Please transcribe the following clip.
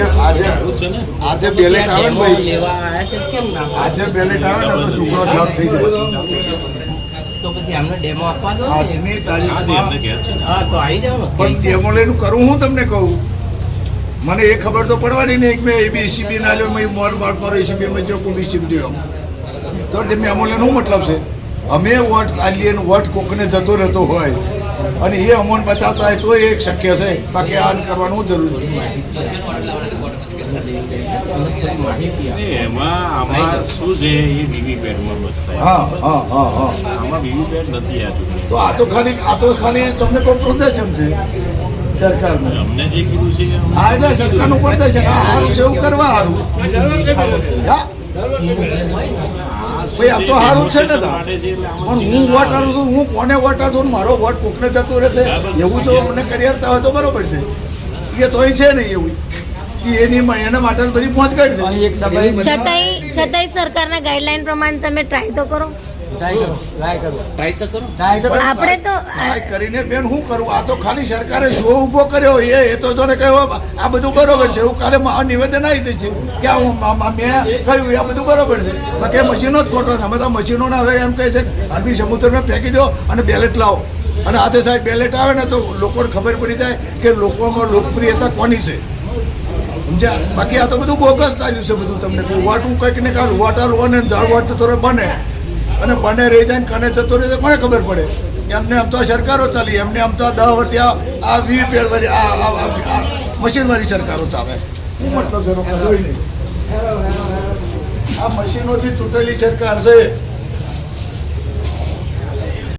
આજે બેલેટ આવે ને ભાઈ, આજે બેલેટ આવે ને તો છોકરો શોર્ટ થઈ જાય. તો પછી અમને ડેમો આપવા દો. આજની તારીખમાં હા તો આવી જાવ ને. પણ ડેમો લઈને કરું હું તમને કહું, મને એ ખબર તો પડવાની નહીં કે મેં એબીસીબી ના લ્યો, મેં મોર બાર પર એસીબી માં જો કોઈ સીબી દો તો ડેમો લઈને શું મતલબ છે? અમે વોટ આલીએ વોટ કોકને જતો રહેતો હોય અને એ અમોન બતાવતા હોય તો એક શક્ય છે, બાકી આન કરવાનું જરૂર નથી. એમાં આમાં શું છે, એ વીવીપેટમાં બસતા. હા હા હા હા. આમાં વીવીપેટ નથી આ ચૂંટણી. તો આ તો ખાલી તમને કોઈ પ્રદર્શન છે સરકારનું. અમને જે કીધું છે હા, એટલે સરકારનું પ્રદર્શન આ સારું છે એવું કરવા સારું. હા ભાઈ આમ તો સારું જ છે ને તા. પણ હું વોટ આલું છું, હું કોને વોટ આલું છું, મારો વોટ કોકને જતો રહેશે એવું જો મને કરી આપતા હોય તો બરોબર છે. એ તોય છે નહીં એવું કે એના માટે બધી પહોંચગઢ છે. છતાંય સરકારના ગાઈડલાઈન પ્રમાણે તમે ટ્રાય તો કરો. ટ્રાય તો કરો. આપણે તો ટ્રાય કરીને બેન શું કરું? આ તો ખાલી સરકારે શો ઊભો કર્યો એ તો જોને કહ્યું આ બધું બરોબર છે એવું કાલે નિવેદન આવી છે કે મેં કહ્યું આ બધું બરોબર છે, બાકી મશીનો જ ખોટો છે. અમે તો મશીનોને હવે એમ કહે છે અરબી સમુદ્રમાં ફેંકી દો અને બેલેટ લાવો. અને આજે સાહેબ બેલેટ આવે ને તો લોકોને ખબર પડી જાય કે લોકોમાં લોકપ્રિયતા કોની છે, સમજ્યા? બાકી આ તો બધું બોગસ ચાલ્યું છે બધું. તમને કહું વોટ હું કંઈક ને કાઢું વોટ આલું અને જળ વોટ તો બને અને બને રહી જાય કને જતો રહે કોને ખબર પડે? એમને આમ તો આ સરકારો ચાલી, એમને આમ તો આ 10 વર્ષથી આ વીવીપેટ વાળી આ મશીનવાળી સરકારો ચાલે. શું મતલબ છે? આ મશીનોથી તૂટેલી સરકાર છે.